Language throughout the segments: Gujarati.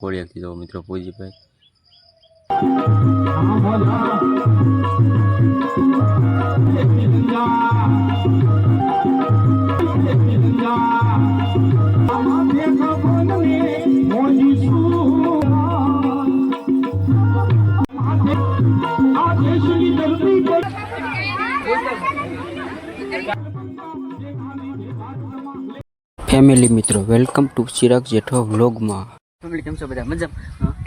કોળિયાથી તો મિત્રો પૂજીભાઈ ફેમિલી મિત્રો વેલકમ ટુ ચિરાગ જેઠવા વ્લોગમાં ફેમિલી કેમ છો બધા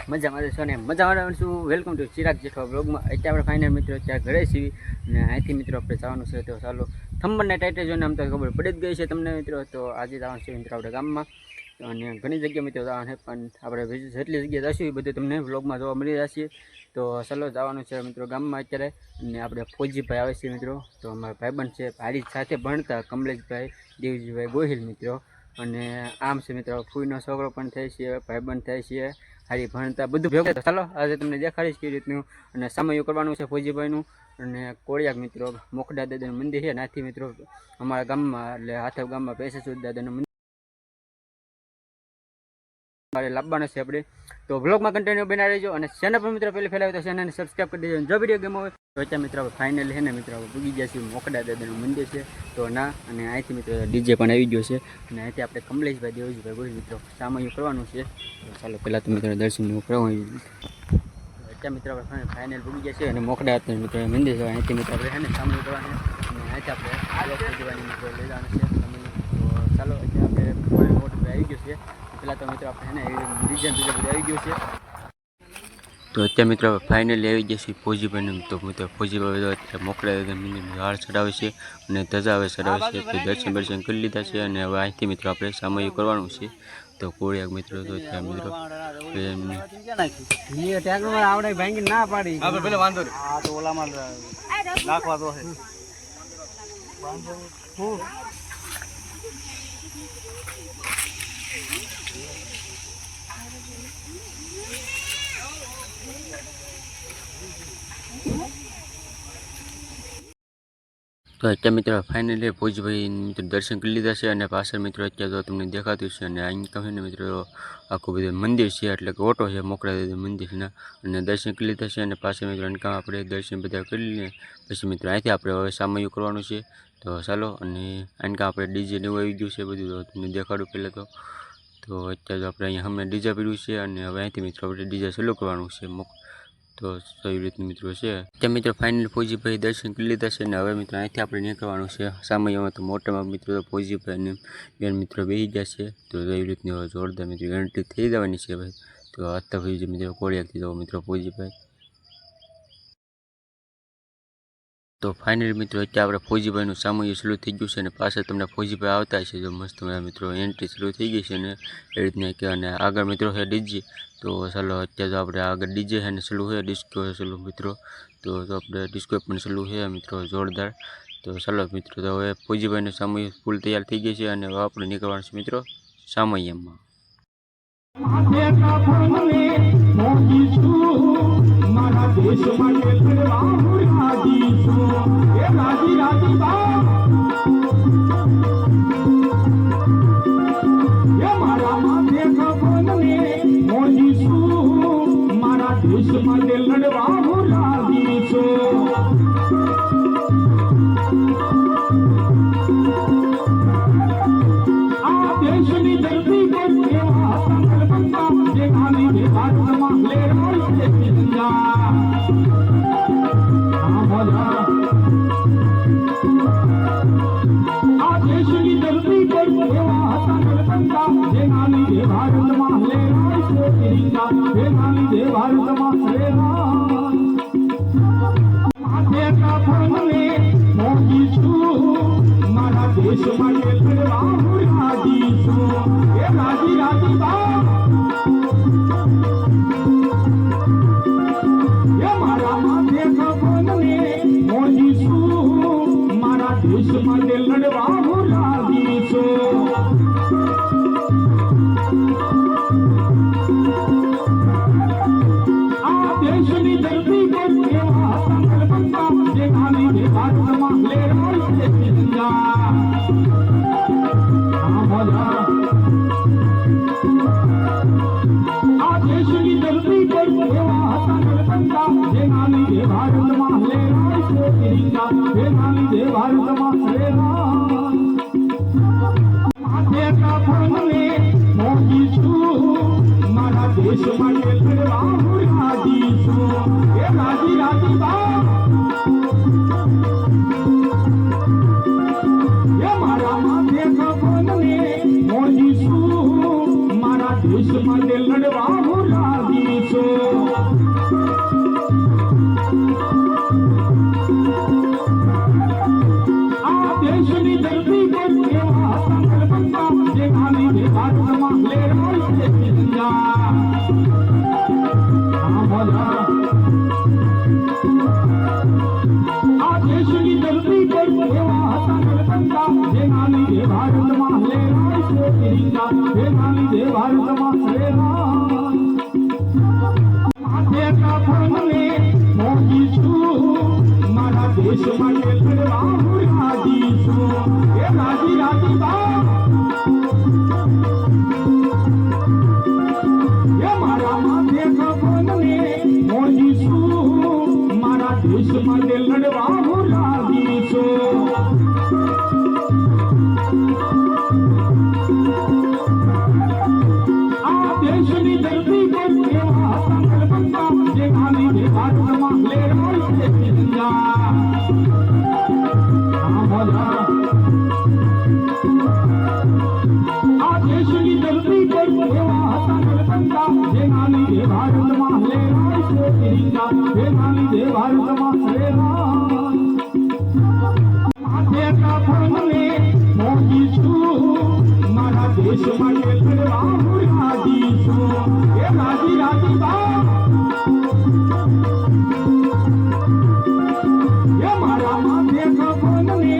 મજામાં છો ને મજામાં છું વેલકમ ટુ ચિરાગ જેઠવા વ્લોગમાં અત્યારે આપણે ફાઇનલ મિત્રો અત્યારે ઘરે છીએ અને અહીંથી મિત્રો આપણે જવાનું છે તો ચાલો થંબરને ટાઈટલ જોઈને આમ તો ખબર પડી જ ગઈ છે તમને મિત્રો તો આજે જવાનું છે મિત્રો આપણે ગામમાં અને ઘણી જગ્યા મિત્રો જવાનું છે પણ આપણે જેટલી જગ્યા જઈશું એ બધું તમને વ્લોગમાં જોવા મળી જશે તો ચાલો જવાનું છે મિત્રો ગામમાં અત્યારે અને આપણે ફોજીભાઈ આવે છે મિત્રો તો અમારા ભાઈબંધ છે હારી સાથે ભણતા કમલેશભાઈ દેવજીભાઈ ગોહિલ મિત્રો અને આમ છે મિત્રો ફૂઈનો છોકરો પણ થાય છે ભાઈબંધ થાય છે હારી ભણતા બધું ભેગું ચાલો આજે તમને દેખાડીશ કેવી રીતનું અને સામયું કરવાનું છે ફોજીભાઈનું અને કોળિયાક મિત્રો મોખડા દાદાનું મંદિર છે નાથી મિત્રો અમારા ગામમાં એટલે હાથવ ગામમાં પેસેસુદ દાદાનું મંદિર લાવવાનો છે આપણે તો વ્લોગમાં કન્ટિન્યુ બના રહેજો અને ચેનલ પર મિત્રો પહેલી ફેલાવે તો ચેનલને સબસ્ક્રાઈબ કરી દેજો જો વિડીયો ગેમ હોય તો અત્યારે મિત્રો ફાઇનલી છે ને મિત્રો પૂગી ગયા છે મોખડા દાદાનું મંદિર છે તો ના અને અહીંથી મિત્રો ડીજે પણ આવી ગયો છે અને અહીંથી આપણે કમલેશભાઈ દેવજીભાઈ ગોહિલ મિત્રો સામયું કરવાનું છે તો ચાલો પહેલાં તો મિત્રો દર્શન કરવાનું અત્યારે મિત્રો આપણે ફાઇનલ પૂગી ગયા છે અને મોખડા મિત્રો મંદિર છે અહીંથી મિત્રો આપણે છે ને સામયું કરવાનું અને અહીંથી આપણે દેવાની મિત્રો લઈ જવાનું છે તો ચાલો અત્યારે આપણે મોટું આવી ગયું છે પેલા તો મિત્રો આપણે ડિઝાઇન બધું આવી ગયું છે તો અત્યારે મિત્રો ફાઇનલી આવી ગયા છે ફોજીભાઈને તો મિત્રો ફોજીભાઈ અત્યારે મોકળા હાર ચડાવે છે અને ધજા હવે ચડાવે છે તો દર્શન કરી લીધા છે અને હવે અહીંથી મિત્રો આપણે સામયું કરવાનું છે તો કોળિયાક મિત્રો તો ત્યાં મિત્રો આવડે ભાંગી ના પાડી પેલા વાંધો નહીં તો ઓલામાં નાખવા તો તો અત્યારે મિત્રો ફાઇનલી ફોજીભાઈ મિત્રો દર્શન કરી લીધા છે અને પાછળ મિત્રો અત્યારે તો તમને દેખાતું છે અને અહીં કહે ને મિત્રો આખું બધું મંદિર છે એટલે કે ઓટો છે મોકળા મંદિરના અને દર્શન કરી લીધા છે અને પાછળ મિત્રો અનકામ આપણે દર્શન બધા કરી લઈએ પછી મિત્રો અહીંથી આપણે હવે સામયું કરવાનું છે તો ચાલો અને અનકામ આપણે ડીજે ને એવું આવી ગયું છે બધું તો તમને દેખાડું પહેલાં તો અત્યારે તો આપણે અહીંયા અમે ડીજે પીડ્યું છે અને હવે અહીંથી મિત્રો આપણે ડીજે ચાલુ કરવાનું છે તો એવી રીતનું મિત્રો છે ત્યાં મિત્રો ફાઇનલ ફોજીભાઈ દર્શન કરી લીધા છે અને હવે મિત્રો અહીંથી આપણે નીકળવાનું છે સામયમાં તો મોટામાં મિત્રો ફોજીભાઈ અને બેન મિત્રો બેસી ગયા છે તો એવી રીતની જોરદાર મિત્રો એન્ટ્રી થઈ જવાની છે ભાઈ તો અત્યાર પછી મિત્રો કોળિયાકથી જવો મિત્રો ફોજીભાઈ તો ફાઇનલી મિત્રો અત્યારે આપણે ફોજીભાઈનું સામયું શરૂ થઈ ગયું છે અને પાછળ તમને ફોજીભાઈ આવતા છે જો મસ્ત મિત્રો એન્ટ્રી શરૂ થઈ ગઈ છે અને એ રીતના કે અને આગળ મિત્રો છે ડીજે તો ચાલો અત્યારે તો આપણે આગળ ડીજે છે ને ચાલુ છે ડિસ્કો છે ચાલુ મિત્રો તો આપણે ડિસ્કો પણ ચાલુ છે મિત્રો જોરદાર તો ચાલો મિત્રો તો હવે ફોજીભાઈનું સામયું ફૂલ તૈયાર થઈ ગઈ છે અને હવે આપણે નીકળવાનું છે મિત્રો સામયમાં મારા દેશ માટે રાજી છું એ રાજી રાજી બા એ મારા માથે ખબરને મોજી છું મારા દેશ માટે લડવા હું રાજી છું આ દેશની ધરતી પર એવા સંકલ્પ બંધા જે ખાલી જે ભારતમાં લેરાય છે આ દેશની ધરતી પર એવા સંકલ્પ બંધા જેના લીધે ભારતમાં લેરાય છે તિરંગા જેના લીધે ભારતમાં લેરાય માથે કાફરને મોજી છું મારા દેશ માટે લડવા હું રાજી છું એ રાજી રાજી બા એ મારા માથે કાફરને મોજી છું મારા દેશ માટે લડવા હું રાજી છું આ દેશની દેશની ધરતી પર એવા હતા નરકંકા, જેના લીધે ભારતમાં લહેરાય છે તિરંગા, જેના લીધે ભારતમાં લહેરાય. માથે કાફનને મોજી છું, મારા દેશ માટે લડવા હું રાજી છું. એ રાજી રાજી બા, એ મારા માથે કાફનને મોજી છું, મારા દેશ માટે લડવા હું રાજી છું. આ દેશની ધરતી પર એવા હતા નરકંકા, જેના લીધે ભારતમાં લહેરાય છે તિરંગા. આ બોલા, આ દેશની ધરતી પર એવા હતા નરકંકા, જેના લીધે ભારતમાં લહેરાય છે તિરંગા, જેના લીધે ભારતમાં લહેરાય. માથે કાફનને મોજી છું, મારા દેશ માટે લડવા હું રાજી છું. એ રાજી રાજી બા, એ મારા માથે કાફનને મોજી છું, મારા દેશ માટે લડવા હું રાજી છું. આ દેશની ધરતી પર એવા હતા નરકંકા, જેના લીધે ભારતમાં લહેરાય છે તિરંગા. આ બોલા, આ દેશની ધરતી પર એવા હતા નરકંકા, જેના લીધે ભારતમાં લહેરાય છે તિરંગા, જેના લીધે ભારતમાં લહેરાય. માથે કાફનને મોજી છું, મારા દેશ માટે લડવા હું રાજી છું. એ રાજી રાજી બા, એ મારા માથે કાફનને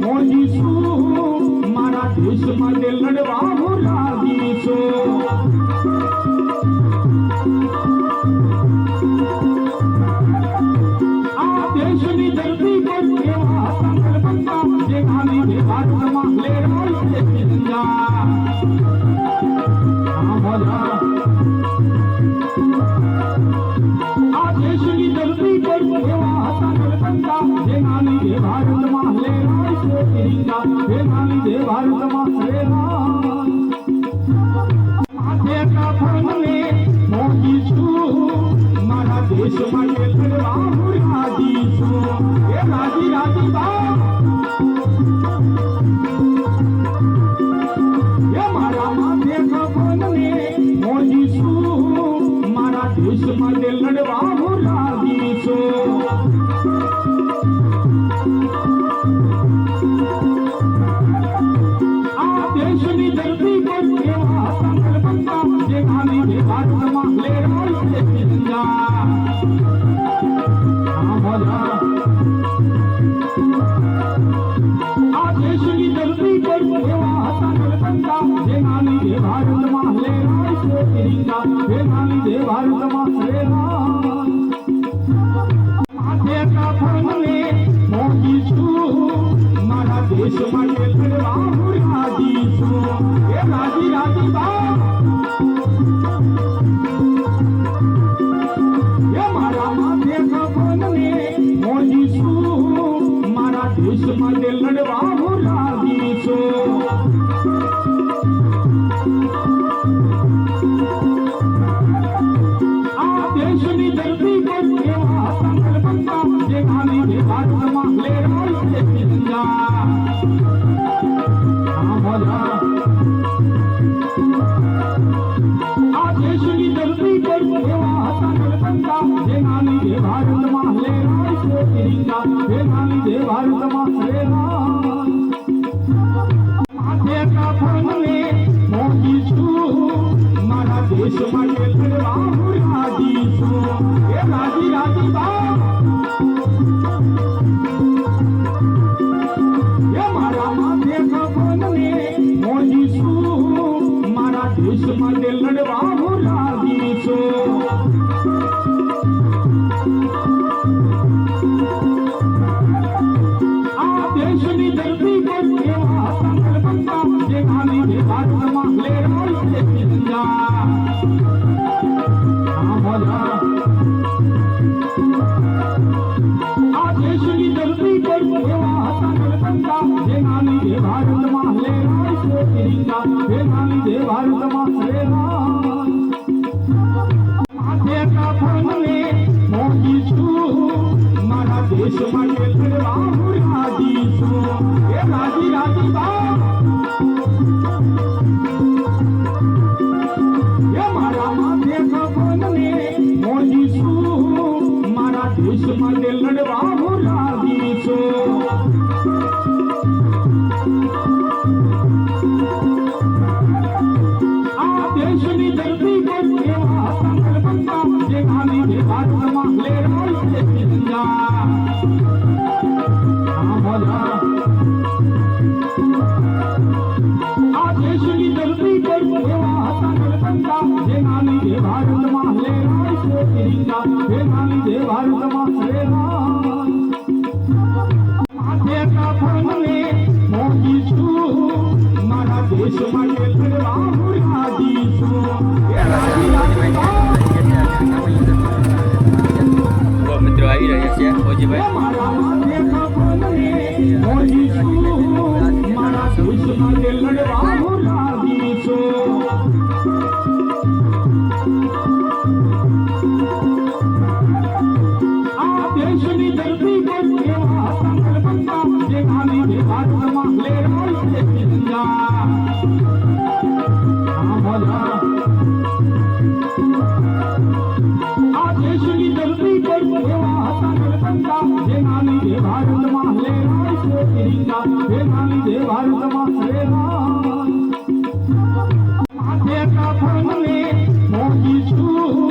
મોજી છું, મારા દેશ માટે લડવા હું રાજી છું. આ દેશની ધરતી પર એવા હતા નરકંકા, જેના લીધે ભારતમાં લહેરાય છે તિરંગા. આ બોલા, આ દેશની ધરતી પર એવા હતા નરકંકા, જેના લીધે ભારતમાં લહેરાય છે તિરંગા, જેના લીધે ભારતમાં લહેરાય. માથે કાફનને મોજી છું, મારા દેશ માટે લડવા હું રાજી છું. એ રાજી રાજી બા, એ મારા માથે કાફનને મોજી છું, મારા દેશ માટે લડવા હું રાજી છું. આ દેશની ધરતી પર એવા હતા નરકંકા, જેના લીધે ભારતમાં લહેરાય છે તિરંગા. આ બોલા, આ દેશની ધરતી પર એવા હતા નરકંકા, જેના લીધે ભારતમાં લહેરાય છે તિરંગા, જેના લીધે ભારતમાં લહેરાય. માથે કાફનને મોજી છું, મારા દેશ માટે લડવા હું રાજી છું. એ રાજી રાજી બા, એ મારા માથે કાફનને મોજી છું, મારા દેશ માટે લડવા હું રાજી છું. આ દેશની ધરતી પર એવા હતા નરકંકા, જેના લીધે ભારતમાં લહેરાય છે તિરંગા. આ બોલા, આ દેશની ધરતી પર એવા હતા નરકંકા, જેના લીધે ભારતમાં લહેરાય છે તિરંગા, જેના લીધે ભારતમાં લહેરાય. માથે કાફનને મોજી છું, મારા દેશ માટે લડવા હું રાજી છું. એ રાજી રાજી બા, એ મારા માથે કાફનને મોજી છું, મારા દેશ માટે લડવા હું રાજી છું. આ દેશની ધરતી પર એવા હતા નરકંકા, જેના લીધે ભારતમાં લહેરાય છે તિરંગા. નલકંકા જેના લીધે ભારતમાં લહેરાય છે તિરંગા જેના લીધે ભારતમાં લહેરાય માથે કાફનને મોજી છું મારા દેશ માટે લડવા હું રાજી છું એ રાજી રાજી બા એ મારા માથે કાફનને મોજી છું મારા દેશ માટે લડવા હું રાજી છું આ દેશની ધરતી પર એવા નલકંકા જેના લીધે ભારતમાં લહેરાય છે તિરંગા આ દેશની ધરતી પર એવા નલકંકા જેના લીધે ભારતમાં લહેરાય છે તિરંગા જેના લીધે ભારતમાં લહેરાય માથે કાફનને મોજી છું મારા દેશ માટે લડવા હું રાજી છું એ રાજી રાજી મિત્રો આવી રહ્યા છે ફોજીભાઈ મારા માથે કાફનને મોજી છું મારા દેશ માટે લડવા હું રાજી છું આ દેશની ધરતી પર એવા નલકંકા જેના લીધે ભારતમાં લહેરાય છે તિરંગા આ દેશની ધરતી પર એવા નલકંકા જેના લીધે ભારતમાં લહેરાય છે તિરંગા જેના લીધે ભારતમાં લહેરાય માથે કાફનને મોજી છું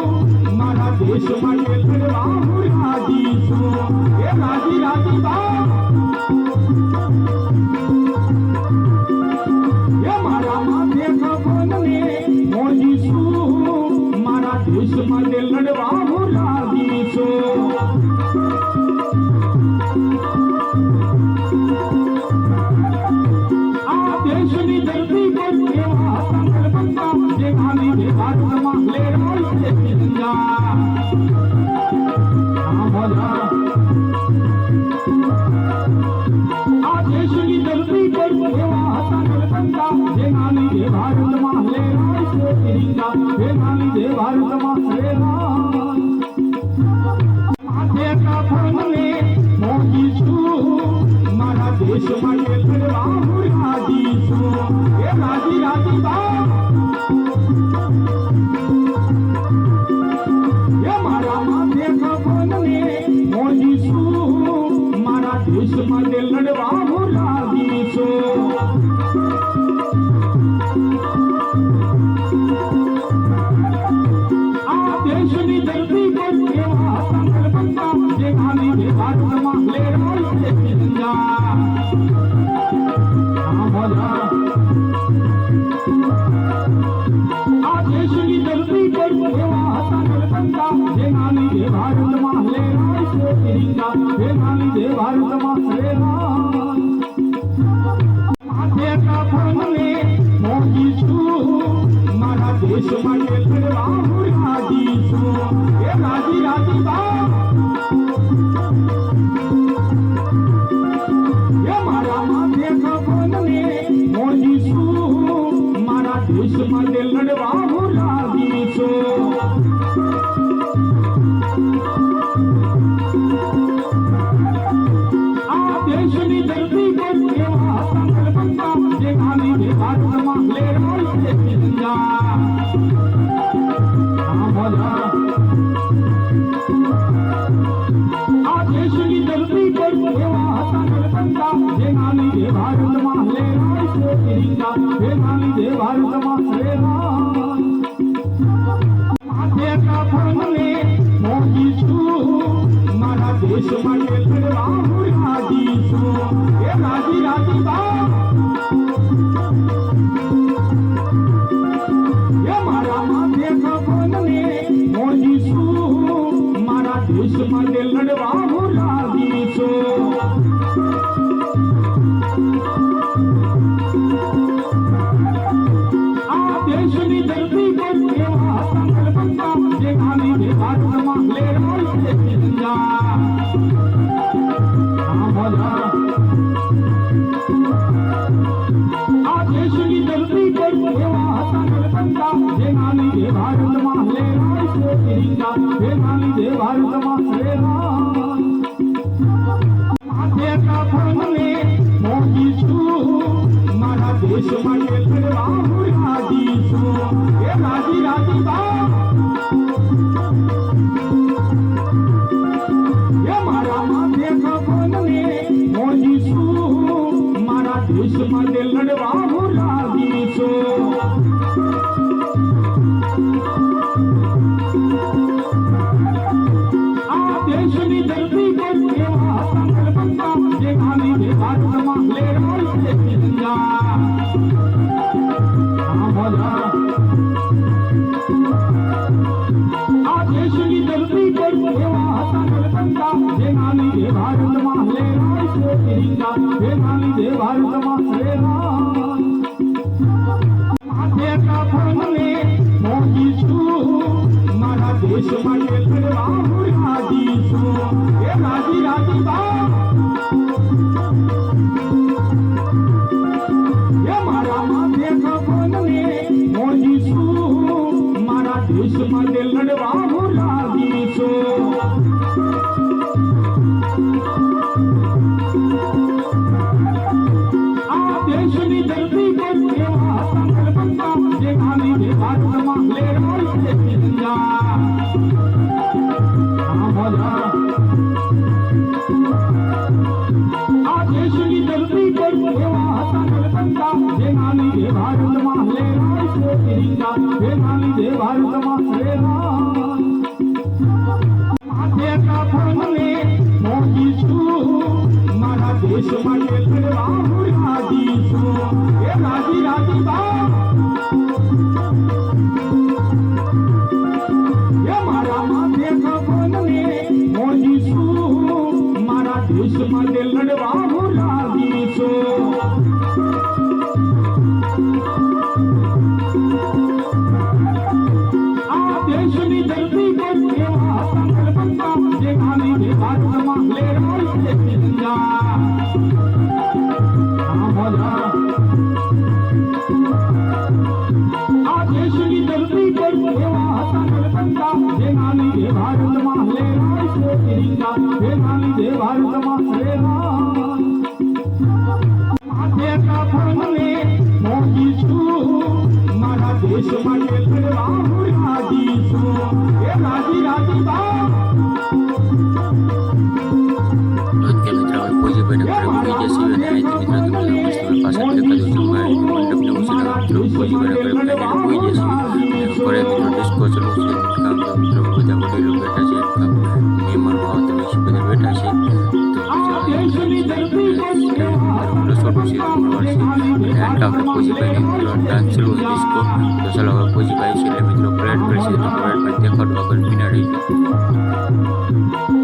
મારા દેશ માટે લડવા હું રાજી છું એ રાજી રાજી બા એ મારા માથે કાફનને મોજી છું મારા દેશ માટે લડવા હું રાજી છું આ દેશની ધરતી પર એવા નલકંકા જેના લીધે ભારતમાં લહેરાય છે તિરંગા આ દેશની ધરતી પર એવા નલકંકા જેના લીધે ભારતમાં લહેરાય છે તિરંગા જેના લીધે ભારતમાં લહેરાય માથે કાફનને મોજી છું મારા દેશ માટે લડવા હું રાજી છું એ રાજી રાજી બા એ મારા માથે કાફનને મોજી છું મારા દેશ માટે લડવા હું રાજી છું આ દેશની ધરતી પર એવા નલકંકા જેના લીધે ભારતમાં લહેરાય છે તિરંગા આ દેશની ધરતી પર એવા નલકંકા જેના લીધે ભારતમાં લહેરાય છે તિરંગા જેના લીધે ભારતમાં લહેરાય માથે કાફનને મોજી છું મારા દેશ માટે લડવા હું રાજી છું એ રાજી રાજી બા એ મારા માથે કાફનને મોજી છું મારા દેશ માટે લડવા હું રાજી છું આ દેશની ધરતી પર એવા નલકંકા જેના લીધે ભારતમાં લહેરાય છે તિરંગા આ દેશની ધરતી પર એવા નલકંકા જેના લીધે ભારતમાં લહેરાય છે તિરંગા જેના લીધે ભારતમાં લહેરાય માથે કાફનને મોજી છું મારા દેશ માટે લડવા હું રાજી છું એ રાજી રાજી બા એ મારા માથે કાફનને મોજી છું મારા દેશ માટે લડવા હું રાજી છું આ દેશની ધરતી પર એવા નલકંકા જેના લીધે ભારતમાં લહેરાય છે તિરંગા લહેરાય છે તિરંગા હે નાની દે ભારતમાં હરે રામ માથે કાફનને મોગી છું મારા દેશ માટે લડવા હું રાજી છું હે રાજી રાજી બા હે મારા માથે કાફનને મોગી છું મારા દેશ માટે લડવા હું રાજી છું દેશની ધરતી પર એવા સંકલ્પ બંધા જે ગાંધી જે ભારતમાં લહેરાય છે તિરંગા આ દેશની ધરતી પર એવા સંકલ્પ બંધા જે ગાંધી જે ભારતમાં લહેરાય છે તિરંગા જે ગાંધી જે ભારતમાં લહેરાય માથે કાફનને મોગી છું મારા દેશ માટે લડવા હું રાજી છું હે રાજી રાજી બા હે મારા માથે કાફનને મોગી છું મારા દેશ માટે લડવા હું રાજી છું આ દેશની ધરતી પર એવા સંકલ્પ બંધા જે ગાંધી જે ભારતમાં લહેરાય છે તિરંગા આ દેશની ધરતી પર એવા સંકલ્પ બંધા જે ગાંધી જે ભારતમાં લહેરાય છે તિરંગા જે ગાંધી જે ભારતમાં લહેરાય માથે કાફનને મોગી છું મારા દેશ માટે લડવા હું રાજી છું હે રાજી રાજી બા હે મારા માથે કાફનને મોગી છું મારા દેશ માટે લડવા હું રાજી છું આ દેશની ધરતી પર એવા સંકલ્પ બંધા જે ગાંધી જે ભારતમાં લહેરાય છે તિરંગા આ દેશની ધરતી પર એવા સંકલ્પ બંધા જે ગાંધી જે ભારતમાં લહેરાય છે તિરંગા જે ગાંધી જે ભારતમાં લહેરાય માથે કાફનને મોગી છું મારા દેશ માટે લડવા હું રાજી છું હે રાજી રાજી બા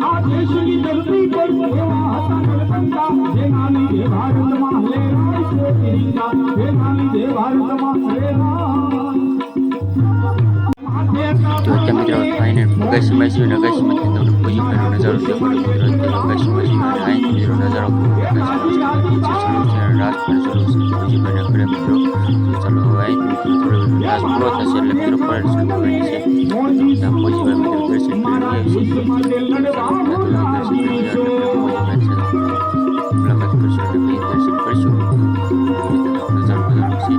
આ દેશની ધરતી પર એવા સંકલ્પ બંધા જે ગાંધી જે ભારતમાં લહેરાય છે તિરંગા જે ગાંધી જે ભારતમાં લહેરાય માથે મિત્રો ફાઇનલ અગાશીમાં અગાશીમાંથી તમને પૂજી ભાઈનો નજારો દેખાડો મિત્રો અગાશીમાં મિત્રો નજારો રાત પર ચાલુ છે પૂજી ભાઈના ઘરે મિત્રો ચાલો હવે મિત્રો થોડો રાત પૂરો થશે એટલે મિત્રો પરેડ શરૂ કરવાની છે પૂજી ભાઈ મિત્રો દર્શન મારા દેશ માટે લડવા હું રાજી છું મુલાકાત કરશો એટલે દર્શન કરશો નજારો છે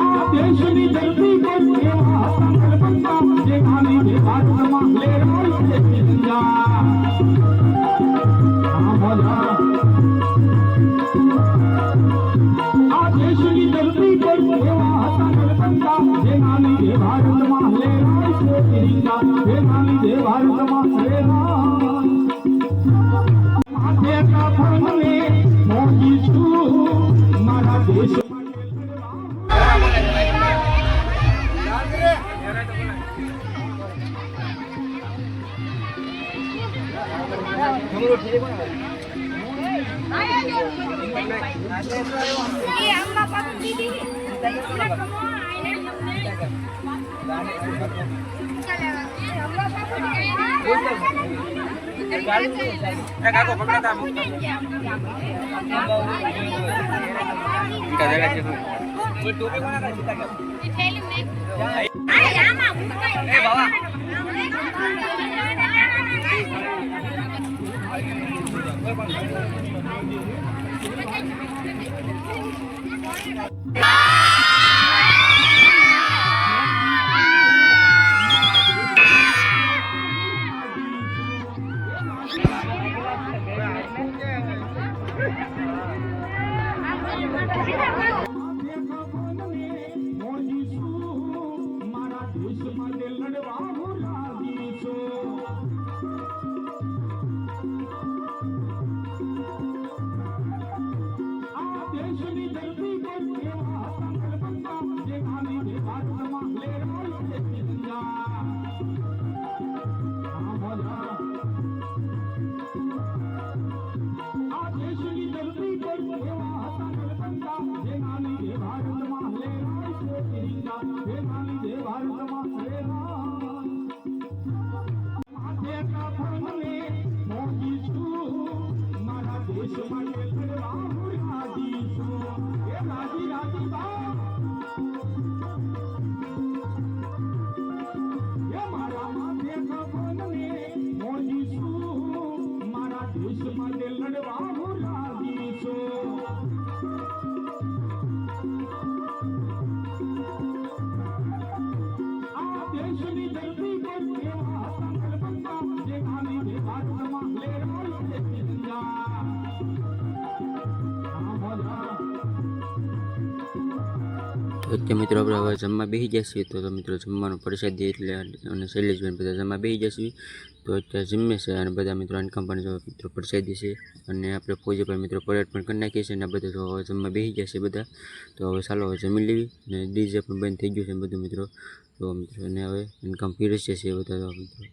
આ દેશની ધરતી પર એવા સંકલ્પ બંધા જે ગાંધી જે ભારતમાં લહેરાય છે તિરંગા આ દેશની ધરતી પર એવા સંકલ્પ બંધા જે ગાંધી જે ભારતમાં લહેરાય છે તિરંગા જે ગાંધી જે ભારતમાં લહેરાય માથે કાફનને મોગી છું મારા દેશ મારા દેશ માટે લડવા હું રાજી છું આ દેશની ધરતી પર એવા હતા નરબંધા જેના લીધે ભારતમાં લહેરાય છે તિરંગા આ દેશની ધરતી પર એવા હતા નરબંધા જેના લીધે ભારતમાં લહેરાય છે તિરંગા જેના લીધે ભારતમાં લહેરાય માથે કાફને મોજી છું મારા દેશ માટે લડવા હું રાજી છું એ રાજી રાજી બા એ મારા માથે કાફને મોજી છું મારા દેશ માટે લડવા હું રાજી છું આ દેશની ધરતી પર એવા હતા નરબંધા જેના લીધે ભારતમાં લહેરાય છે તિરંગા ઓકે મિત્રો આપણે હવે જમવા બેસી જઈએ તો મિત્રો જમવાનું પ્રસાદી એટલે અને શૈલેષભાઈ બધા જમવા બેસી જઈએ તો અત્યારે જમે છે અને બધા મિત્રો અનકમ પણ જો મિત્રો પ્રસાદી છે અને આપણે ફોજીભાઈ મિત્રો પરેડ પણ કરી નાખીએ છીએ અને બધા તો હવે જમવા બેસી જશે બધા તો હવે ચાલો હવે જમી લેવી અને ડીજે પણ બંધ થઈ ગયું છે બધું મિત્રો તો મિત્રો અને હવે ઇન્કમ પીરસે છે બધા તો મિત્રો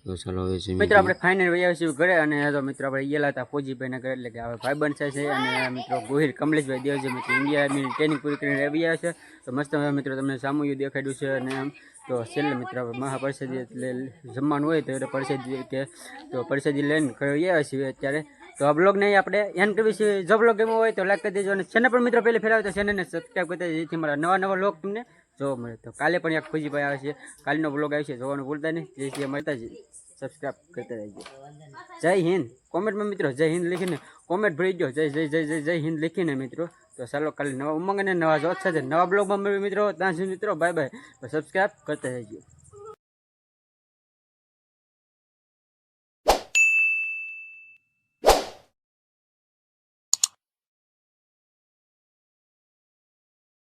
તો ચાલો હવે જમી મિત્રો આપણે ફાઇનલ વયા છીએ ઘરે અને તો મિત્રો આપણે ગયેલા હતા ફોજીભાઈના ઘરે એટલે કે હવે ભાઈબંધ છે અને મિત્રો ગોહિલ કમલેશભાઈ દેવજી મિત્રો ઇન્ડિયાની ટ્રેનિંગ પૂરી કરીને આવી આવ્યા છે તો મસ્ત મિત્રો તમને સામૂહિક દેખાડ્યું છે અને આમ તો છેલ્લે મિત્રો આપણે મહાપ્રસાદી એટલે જમવાનું હોય તો એટલે પ્રસાદી કે તો પ્રસાદી લઈને ઘરે આવ્યા છીએ અત્યારે તો આ બ્લોગ નહીં આપણે એન્ડ કરવી છે જો બ્લોગ ગમ્યો હોય તો લાઈક કરી દેજો અને ચેનલ પર મિત્રો પહેલે ફેલાવે તો ચેનલને સબસ્ક્રાઈબ કરી દેજો જેથી મારા નવા બ્લોગ તમને જોવા મળે તો કાલે પણ એક ફોજીભાઈ આવે છે કાલનો બ્લોગ આવે છે જોવાનું ભૂલતા નહીં જેથી મળતા જ સબસ્ક્રાઈબ કરતા રહેજો જય હિન્દ કોમેન્ટમાં મિત્રો જય હિન્દ લીખીને કોમેન્ટ ભરી દો જય જય જય જય જય હિન્દ લીખીને મિત્રો તો ચાલો કાલે નવા ઉમંગ અને નવા જોત સાથે નવા બ્લોગમાં મળીએ મિત્રો ત્યાં સુધી મિત્રો બાય બાય સબસ્ક્રાઈબ કરતા રહેજો